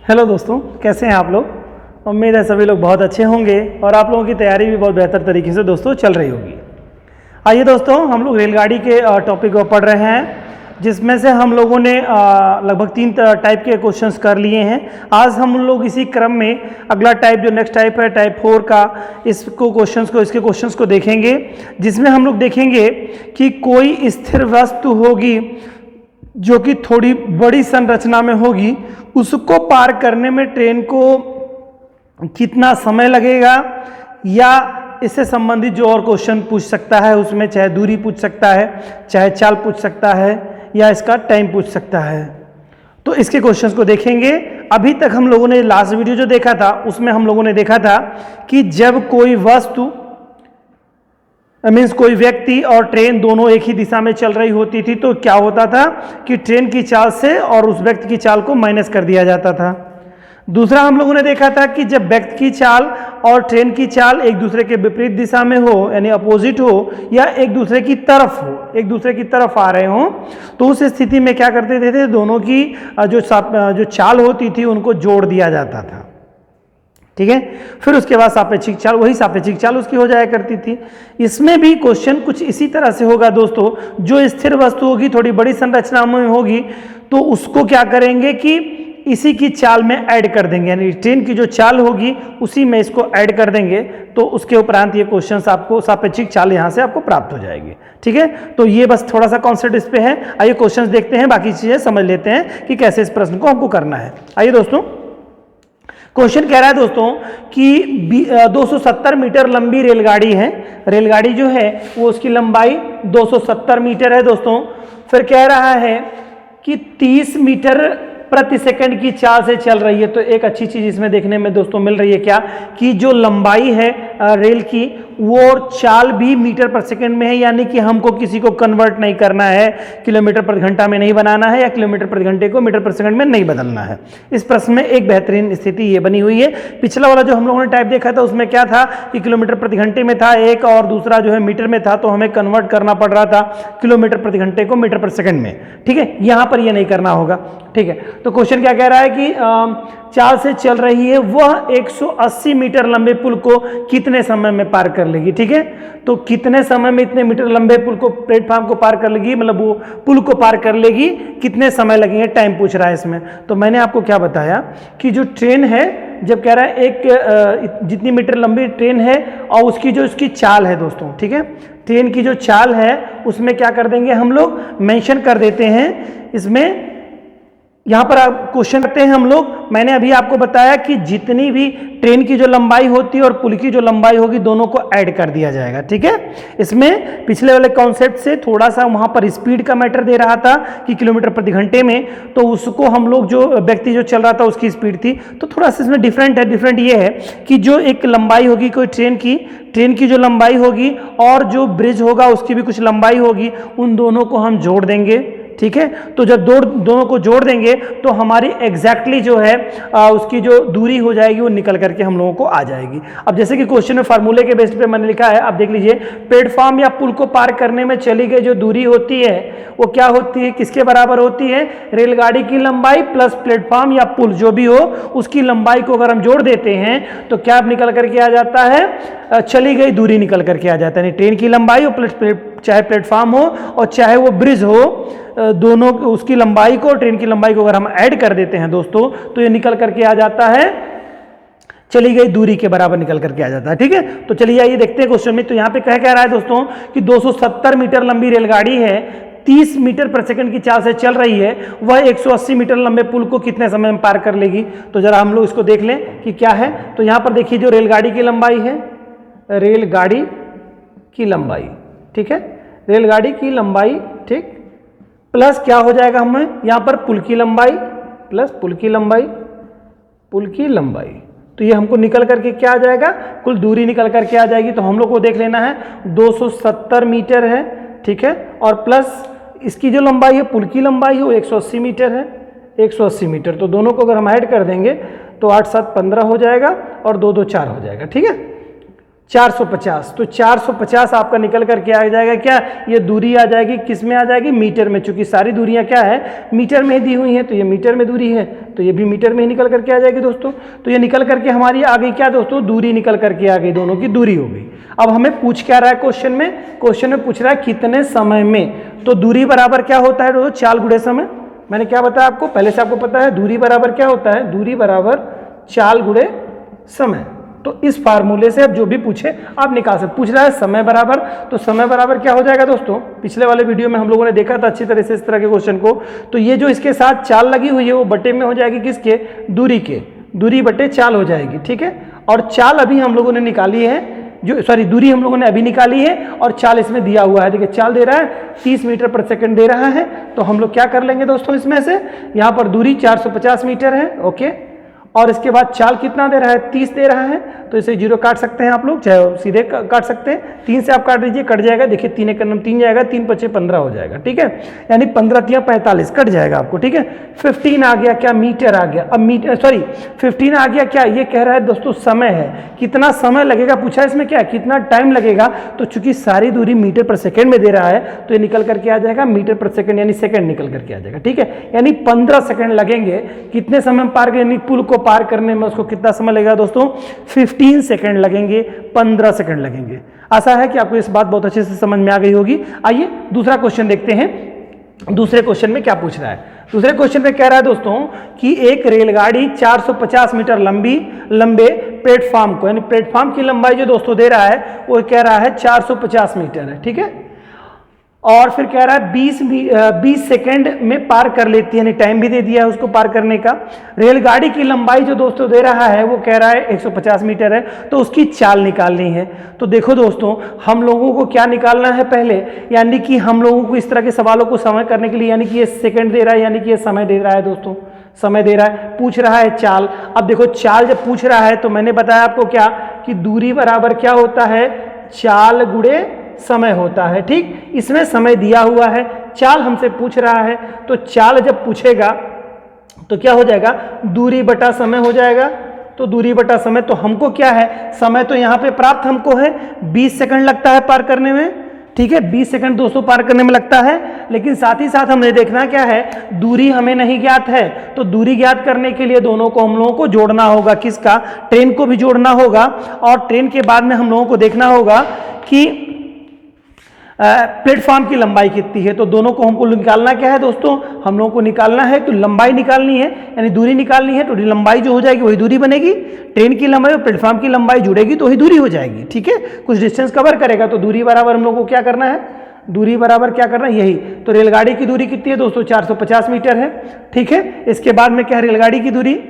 Hello दोस्तों, कैसे हैं आप लोग। उम्मीद है सभी लोग बहुत अच्छे होंगे और आप लोगों की तैयारी भी बहुत बेहतर तरीके से दोस्तों चल रही होगी। आइए दोस्तों, हम लोग रेलगाड़ी के टॉपिक को पढ़ रहे हैं, जिसमें से हम लोगों ने लगभग 3 टाइप के क्वेश्चंस कर लिए हैं। आज हम लोग इसी क्रम में अगला टाइप, जो नेक्स्ट टाइप है टाइप 4 का, इसके क्वेश्चंस को देखेंगे, जिसमें हम लोग देखेंगे कि कोई स्थिर वस्तु होगी जो कि थोड़ी बड़ी संरचना में होगी, उसको पार करने में ट्रेन को कितना समय लगेगा, या इससे संबंधित जो और क्वेश्चन पूछ सकता है उसमें चाहे दूरी पूछ सकता है, चाहे चाल पूछ सकता है, या इसका टाइम पूछ सकता है। तो इसके क्वेश्चंस को देखेंगे। अभी तक हम लोगों ने लास्ट वीडियो जो देखा था उसमें हम लोगों ने देखा था कि जब कोई वस्तु मीन्स कोई व्यक्ति और ट्रेन दोनों एक ही दिशा में चल रही होती थी तो क्या होता था कि ट्रेन की चाल से और उस व्यक्ति की चाल को माइनस कर दिया जाता था। दूसरा हम लोगों ने देखा था कि जब व्यक्ति की चाल और ट्रेन की चाल एक दूसरे के विपरीत दिशा में हो, यानी अपोजिट हो, या एक दूसरे की तरफ हो, एक दूसरे की तरफ आ रहे हो, तो उस स्थिति में क्या करते थे, दोनों की जो चाल होती थी उनको जोड़ दिया जाता था। ठीक है, फिर उसके बाद सापेक्षिक चाल, वही सापेक्षिक चाल उसकी हो जाया करती थी। इसमें भी क्वेश्चन कुछ इसी तरह से होगा दोस्तों। जो स्थिर वस्तु होगी, थोड़ी बड़ी संरचना में होगी, तो उसको क्या करेंगे कि इसी की चाल में ऐड कर देंगे, यानी ट्रेन की जो चाल होगी उसी में इसको ऐड कर देंगे, तो उसके उपरांत ये क्वेश्चंस आपको सापेक्षिक चाल यहां से आपको प्राप्त हो जाएगी। ठीक है, तो ये बस थोड़ा सा कॉन्सेप्ट इस पे है। आइए क्वेश्चंस देखते हैं, बाकी चीजें समझ लेते हैं कि कैसे इस प्रश्न को हमको करना है। आइए दोस्तों, क्वेश्चन कह रहा है दोस्तों कि 270 मीटर लंबी रेलगाड़ी है। रेलगाड़ी जो है वो उसकी लंबाई 270 मीटर है दोस्तों। फिर कह रहा है कि 30 मीटर प्रति सेकंड की चाल से चल रही है। तो एक अच्छी चीज इसमें देखने में दोस्तों मिल रही है क्या, कि जो लंबाई है रेल की वो चाल भी मीटर पर सेकंड में है, यानी कि हमको किसी को कन्वर्ट नहीं करना है, किलोमीटर प्रति घंटा में नहीं बनाना है, या किलोमीटर प्रति घंटे को मीटर प्रति सेकंड में नहीं बदलना है। इस प्रश्न में एक बेहतरीन स्थिति ये बनी हुई है। पिछला वाला जो हम लोगों ने टाइप देखा था उसमें क्या था कि किलोमीटर प्रति घंटे में था एक, और दूसरा जो है मीटर में था, तो हमें कन्वर्ट करना पड़ रहा था किलोमीटर प्रति घंटे को मीटर प्रति सेकंड में। ठीक है, यहां पर यह नहीं करना होगा। ठीक है, तो क्वेश्चन क्या कह रहा है कि चाल से चल रही है वह 180 मीटर लंबे पुल को कितने समय में पार कर लेगी। ठीक है, तो कितने समय में इतने मीटर लंबे पुल को, प्लेटफॉर्म को पार कर लेगी, मतलब वो पुल को पार कर लेगी, कितने समय लगेंगे, टाइम पूछ रहा है इसमें। तो मैंने आपको क्या बताया कि जो ट्रेन है, जब कह रहा है एक जितनी मीटर लंबी ट्रेन है और उसकी चाल है दोस्तों, ठीक है, ट्रेन की जो चाल है उसमें क्या कर देंगे हम लोग, मेंशन कर देते हैं इसमें। यहां पर क्वेश्चन करते हैं हम लोग, मैंने अभी आपको बताया कि जितनी भी ट्रेन की जो लंबाई होती है और पुल की जो लंबाई होगी दोनों को ऐड कर दिया जाएगा। ठीक है, इसमें पिछले वाले कॉन्सेप्ट से थोड़ा सा वहां पर स्पीड का मैटर दे रहा था कि किलोमीटर प्रति घंटे में, तो उसको हम लोग जो व्यक्ति जो चल रहा था उसकी स्पीड थी, तो थोड़ा सा इसमें डिफरेंट है। डिफरेंट ये है कि जो एक लंबाई होगी कोई ट्रेन की जो लंबाई होगी और जो ब्रिज होगा उसकी भी कुछ लंबाई होगी, उन दोनों को हम जोड़ देंगे। ठीक है, तो जब दोनों को जोड़ देंगे तो हमारी एग्जैक्टली जो है उसकी जो दूरी हो जाएगी वो निकल करके हम लोगों को आ जाएगी। अब जैसे कि क्वेश्चन में फार्मूले के बेस पे मैंने लिखा है, आप देख लीजिए, प्लेटफॉर्म या पुल को पार करने में चली गई जो दूरी होती है वो क्या होती है, किसके बराबर होती है, रेलगाड़ी की लंबाई प्लस प्लेटफॉर्म या पुल जो भी हो उसकी लंबाई को अगर हम जोड़ देते हैं तो क्या निकल करके आ जाता है, चली गई दूरी निकल करके आ जाता है। ट्रेन की लंबाई हो प्लस चाहे प्लेटफॉर्म हो और चाहे वो ब्रिज हो, दोनों उसकी लंबाई को, ट्रेन की लंबाई को अगर हम ऐड कर देते हैं दोस्तों तो ये निकल करके आ जाता है, चली गई दूरी के बराबर निकल करके आ जाता है। ठीक है, तो चलिए आइए देखते हैं क्वेश्चन में। तो यहाँ पे कह रहा है दोस्तों कि 270 मीटर लंबी रेलगाड़ी है, 30 मीटर प्रति सेकंड की चाल से चल रही है, वह 180 मीटर लंबे पुल को कितने समय में पार कर लेगी। तो जरा हम लोग इसको देख लें कि क्या है। तो यहाँ पर देखिए, जो रेलगाड़ी की लंबाई है, रेलगाड़ी की लंबाई, ठीक है, रेलगाड़ी की लंबाई, ठीक, प्लस क्या हो जाएगा हमें यहां पर पुल की लंबाई, प्लस पुल की लंबाई, तो ये हमको निकल करके क्या आ जाएगा, कुल दूरी निकल करके आ जाएगी। तो हम लोग को देख लेना है 270 मीटर है, ठीक है, और प्लस इसकी जो लंबाई है, पुल की लंबाई है वो 180 मीटर है, 180 मीटर। तो दोनों को अगर हम ऐड कर देंगे तो 8 7 15 हो जाएगा और 2 2 4 हो जाएगा। ठीक है, 450। तो 450 आपका निकल करके आ जाएगा क्या, ये दूरी आ जाएगी, किस में आ जाएगी, मीटर में। चूंकि सारी दूरियां क्या है, मीटर में दी हुई हैं, तो ये मीटर में दूरी है, तो ये भी मीटर में ही निकल करके आ जाएगी दोस्तों। तो ये निकल करके हमारी आ गई क्या दोस्तों, दूरी निकल करके आ गई, दोनों की दूरी हो गई। अब हमें पूछ क्या रहा है क्वेश्चन में पूछ रहा है कितने समय में। तो दूरी बराबर क्या होता है दोस्तों, चाल गुणे समय। मैंने क्या बताया आपको, पहले से आपको पता है दूरी बराबर क्या होता है, दूरी बराबर चाल गुणे समय। तो इस फार्मूले से अब जो भी पूछे आप निकाल सकते। पूछ रहा है समय बराबर, तो समय बराबर क्या हो जाएगा दोस्तों, पिछले वाले वीडियो में हम लोगों ने देखा था अच्छी तरह से इस तरह के क्वेश्चन को। तो ये जो इसके साथ चाल लगी हुई है वो बटे में हो जाएगी किसके, दूरी के, दूरी बटे चाल हो जाएगी, ठीक है। और चाल अभी हम लोगों ने निकाली है, दूरी हम लोगों ने अभी निकाली है और चाल इसमें दिया हुआ है। देखिए चाल दे रहा है 30 मीटर पर सेकंड दे रहा है। तो हम लोग क्या कर लेंगे दोस्तों, इसमें से यहाँ पर दूरी 450 मीटर है, ओके, और इसके बाद चाल कितना दे रहा है, 30 दे रहा है। तो इसे 0 काट सकते हैं आप लोग, चाहे सीधे काट सकते हैं, 3 से आप काट दीजिए, कट जाएगा। देखिए 3 एक 3 जाएगा, 3 पचे 15 हो जाएगा, ठीक है। यानी 15 तिया 45 कट जाएगा आपको, ठीक है। 15 आ गया क्या, मीटर आ गया। अब मीटर 15 आ गया क्या, ये कह रहा है दोस्तों समय है, कितना समय लगेगा पूछा है इसमें, क्या कितना टाइम लगेगा। तो चूंकि सारी दूरी मीटर पर सेकेंड में दे रहा है तो ये निकल करके आ जाएगा मीटर पर सेकेंड, यानी सेकेंड निकल करके आ जाएगा, ठीक है। यानी 15 सेकेंड लगेंगे। कितने समय में पार, यानी पुल को पार करने में उसको कितना समय लगेगा दोस्तों, 15 सेकेंड लगेंगे, 15 सेकेंड लगेंगे। आशा है कि आपको इस बात बहुत अच्छे से समझ में आ गई होगी। आइए दूसरा क्वेश्चन देखते हैं। दूसरे क्वेश्चन में क्या पूछ रहा है, दूसरे क्वेश्चन में कह रहा है दोस्तों कि एक रेलगाड़ी 450 मीटर लंबे प्लेटफॉर्म को, यानी प्लेटफॉर्म की लंबाई जो दोस्तों दे रहा है वो कह रहा है 450 मीटर है, ठीक है। और फिर कह रहा है 20 सेकेंड में पार कर लेती है, यानी टाइम भी दे दिया है उसको पार करने का। रेलगाड़ी की लंबाई जो दोस्तों दे रहा है वो कह रहा है 150 मीटर है, तो उसकी चाल निकालनी है। तो देखो दोस्तों हम लोगों को क्या निकालना है पहले, यानी कि हम लोगों को इस तरह के सवालों को समय करने के लिए, यानी कि ये सेकंड दे रहा है, यानी कि ये समय दे रहा है दोस्तों, समय दे रहा है, पूछ रहा है चाल। अब देखो चाल जब पूछ रहा है तो मैंने बताया आपको क्या कि दूरी बराबर क्या होता है, चाल गुणे समय होता है, ठीक। इसमें समय दिया हुआ है, चाल हमसे पूछ रहा है, तो चाल जब पूछेगा तो क्या हो जाएगा, दूरी बटा समय हो जाएगा। तो दूरी बटा समय, तो हमको क्या है, समय तो यहाँ पे प्राप्त हमको है 20 सेकंड लगता है पार करने में, ठीक है। 20 सेकंड दोस्तों पार करने में लगता है, लेकिन साथ ही साथ हमें देखना क्या है, दूरी हमें नहीं ज्ञात है। तो दूरी ज्ञात करने के लिए दोनों को हम लोगों को जोड़ना होगा, किसका, ट्रेन को भी जोड़ना होगा। और ट्रेन के बाद में हम लोगों को देखना होगा कि प्लेटफॉर्म की लंबाई कितनी है। तो दोनों को हमको निकालना क्या है दोस्तों, हम लोगों को निकालना है तो लंबाई निकालनी है, यानी दूरी निकालनी है। तो लंबाई जो हो जाएगी वही दूरी बनेगी, ट्रेन की लंबाई और प्लेटफॉर्म की लंबाई जुड़ेगी तो वही दूरी हो जाएगी, ठीक है। कुछ डिस्टेंस कवर करेगा तो दूरी बराबर हम लोग को क्या करना है, दूरी बराबर क्या करना है, यही। तो रेलगाड़ी की दूरी कितनी है दोस्तों, 450 मीटर है, ठीक है। इसके बाद में क्या है, रेलगाड़ी की दूरी,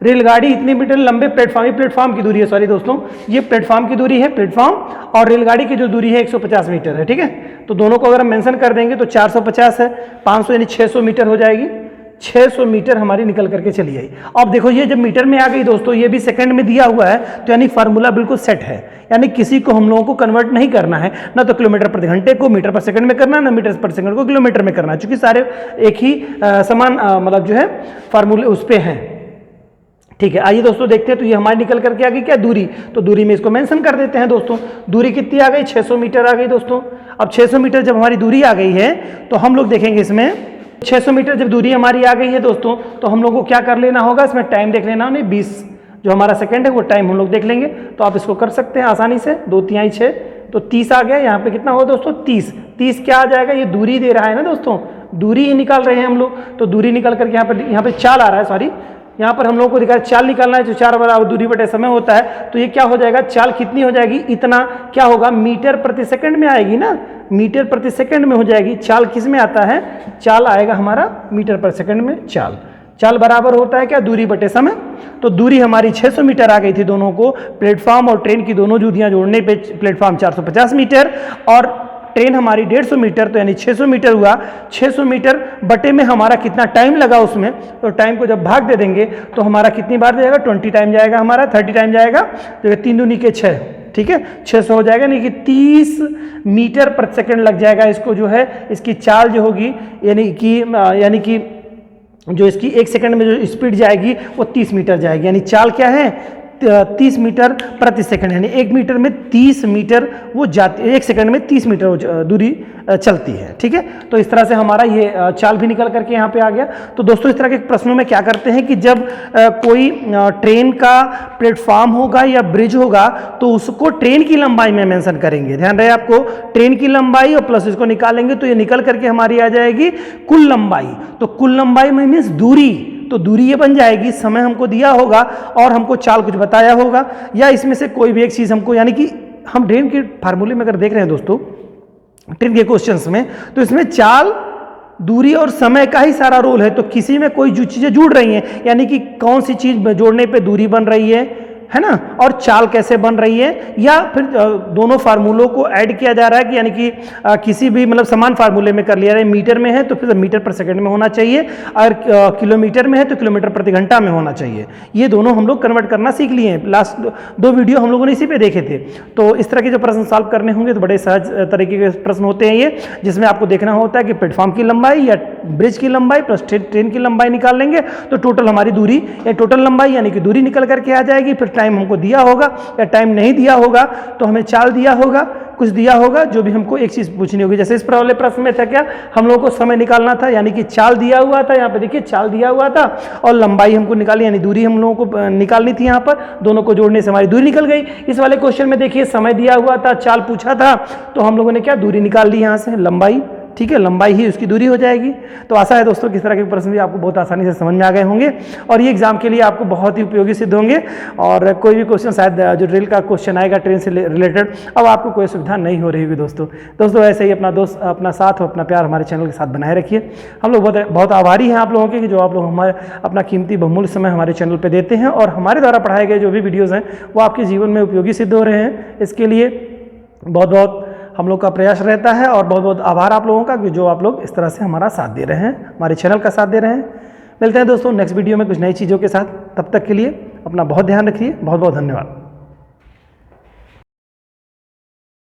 रेलगाड़ी इतने मीटर लंबे प्लेटफॉर्म की दूरी है, सॉरी दोस्तों, ये प्लेटफॉर्म की दूरी है, प्लेटफॉर्म, और रेलगाड़ी की जो दूरी है 150 मीटर है, ठीक है। तो दोनों को अगर हम मेंशन कर देंगे तो 450 है, 500 यानी 600 मीटर हो जाएगी। 600 मीटर हमारी निकल करके चली आई। अब देखो ये जब मीटर में आ गई दोस्तों, ये भी सेकंड में दिया हुआ है, तो यानी फार्मूला बिल्कुल सेट है, यानी किसी को हम लोगों को कन्वर्ट नहीं करना है, ना तो किलोमीटर प्रति घंटे को मीटर पर सेकंड में करना है, ना मीटर पर सेकंड को किलोमीटर में करना है, क्योंकि सारे एक ही समान मतलब जो है फार्मूले उस पर हैं, ठीक है। आइए दोस्तों देखते हैं। तो ये हमारी निकल करके आ गई क्या, दूरी। तो दूरी में इसको मेंशन कर देते हैं दोस्तों। दूरी कितनी आ गई, 600 मीटर आ गई दोस्तों। अब 600 मीटर जब हमारी दूरी आ गई है तो हम लोग देखेंगे इसमें 600 मीटर जब दूरी हमारी आ गई है दोस्तों, तो हम लोग को क्या कर लेना होगा, इसमें टाइम देख लेना, नहीं 20 जो हमारा सेकंड है वो टाइम हम लोग देख लेंगे। तो आप इसको कर सकते हैं आसानी से, 2 तिहाई 6 तो 30 आ गया। यहाँ पे कितना होगा दोस्तों, 30 क्या आ जाएगा, ये दूरी दे रहा है ना दोस्तों, दूरी ही निकाल रहे हैं हम लोग। तो दूरी निकाल करके यहाँ पे चाल आ रहा है, सॉरी यहाँ पर हम लोग को दिखा चाल निकालना है, जो 4 बराबर दूरी बटे समय होता है। तो ये क्या हो जाएगा, चाल कितनी हो जाएगी, इतना क्या होगा, मीटर प्रति सेकंड में आएगी ना, मीटर प्रति सेकंड में हो जाएगी। चाल किस में आता है, चाल आएगा हमारा मीटर पर सेकंड में। चाल बराबर होता है क्या, दूरी बटे समय। तो दूरी हमारी 600 मीटर आ गई थी, दोनों को प्लेटफॉर्म और ट्रेन की दोनों दूरियां जोड़ने पे प्लेटफॉर्म 450 मीटर और ट्रेन हमारी 150 मीटर, तो यानी 600 मीटर हुआ। 600 मीटर बटे में हमारा कितना टाइम लगा उसमें, तो टाइम को जब भाग दे देंगे तो हमारा कितनी बार जाएगा, 20 टाइम जाएगा हमारा, 30 टाइम जाएगा, तो 3 दूनी के 6, ठीक है, 600 हो जाएगा, यानी कि 30 मीटर प्रति सेकंड लग जाएगा इसको, जो है इसकी चाल जो होगी, यानी कि जो इसकी 1 सेकंड में जो स्पीड जाएगी वो 30 मीटर जाएगी। यानी चाल क्या है, 30 मीटर प्रति सेकंड, यानी 1 मीटर में 30 मीटर वो जाती, 1 सेकंड में 30 मीटर वो दूरी चलती है। ठीक है, तो इस तरह से हमारा ये चाल भी निकल करके यहाँ पे आ गया। तो दोस्तों इस तरह के प्रश्नों में क्या करते हैं कि जब कोई ट्रेन का प्लेटफॉर्म होगा या ब्रिज होगा तो उसको ट्रेन की लंबाई में मेंशन करेंगे। ध्यान रहे आपको, ट्रेन की लंबाई और प्लस इसको निकालेंगे तो ये निकल करके हमारी आ जाएगी कुल लंबाई। तो कुल लंबाई में मीन्स दूरी, तो दूरी ये बन जाएगी, समय हमको दिया होगा और हमको चाल कुछ बताया होगा, या इसमें से कोई भी एक चीज़ हमको, यानी कि हम ट्रेन के फार्मूले में अगर देख रहे हैं दोस्तों, ट्रेन के क्वेश्चंस में, तो इसमें चाल, दूरी और समय का ही सारा रोल है। तो किसी में कोई जो चीज़ें जुड़ रही हैं, यानी कि कौन सी चीज़ जोड़ने पे दूरी बन रही है ना, और चाल कैसे बन रही है, या फिर दोनों फार्मूलों को ऐड किया जा रहा है कि यानी कि किसी भी मतलब समान फार्मूले में कर लिया रहा है। मीटर में है तो फिर मीटर पर सेकंड में होना चाहिए, और किलोमीटर में है तो किलोमीटर प्रति घंटा में होना चाहिए। ये दोनों हम लोग कन्वर्ट करना सीख लिए हैं। लास्ट 2 वीडियो हम लोगों ने इसी पे देखे थे। तो इस तरह के जो प्रश्न सॉल्व करने होंगे तो बड़े सहज तरीके के प्रश्न होते हैं ये, जिसमें आपको देखना होता है कि प्लेटफॉर्म की लंबाई या ब्रिज की लंबाई प्लस ट्रेन की लंबाई निकाल लेंगे तो टोटल हमारी दूरी या टोटल लंबाई यानी कि दूरी निकल करके आ जाएगी। फिर टाइम हमको दिया होगा या टाइम नहीं दिया होगा तो हमें चाल दिया होगा, कुछ दिया होगा, जो भी हमको एक चीज पूछनी होगी। जैसे इस वाले प्रश्न में था क्या, हम लोगों को समय निकालना था, यानी कि चाल दिया हुआ था, यहाँ पे देखिए चाल दिया हुआ था और लंबाई हमको निकाली, यानी दूरी हम लोगों को निकालनी थी। यहाँ पर दोनों को जोड़ने से हमारी दूरी निकल गई। इस वाले क्वेश्चन में देखिए समय दिया हुआ था, चाल पूछा था, तो हम लोगों ने क्या दूरी निकाल ली यहाँ से, लंबाई। ठीक है, लंबाई ही उसकी दूरी हो जाएगी। तो आशा है दोस्तों किस तरह के प्रश्न भी आपको बहुत आसानी से समझ में आ गए होंगे और ये एग्जाम के लिए आपको बहुत ही उपयोगी सिद्ध होंगे। और कोई भी क्वेश्चन शायद जो रेल का क्वेश्चन आएगा ट्रेन से रिलेटेड, अब आपको कोई सुविधा नहीं हो रही होगी दोस्तों ऐसे ही अपना साथ और अपना प्यार हमारे चैनल के साथ बनाए रखिए। हम लोग बहुत आभारी हैं आप लोगों के कि जो आप लोग हमारे अपना कीमती बहुमूल्य समय हमारे चैनल पर देते हैं और हमारे द्वारा पढ़ाए गए जो भी वीडियोज़ हैं वो आपके जीवन में उपयोगी सिद्ध हो रहे हैं। इसके लिए बहुत बहुत हम लोग का प्रयास रहता है और बहुत बहुत आभार आप लोगों का कि जो आप लोग इस तरह से हमारा साथ दे रहे हैं, हमारे चैनल का साथ दे रहे हैं। मिलते हैं दोस्तों नेक्स्ट वीडियो में कुछ नई चीज़ों के साथ। तब तक के लिए अपना बहुत ध्यान रखिए। बहुत बहुत धन्यवाद।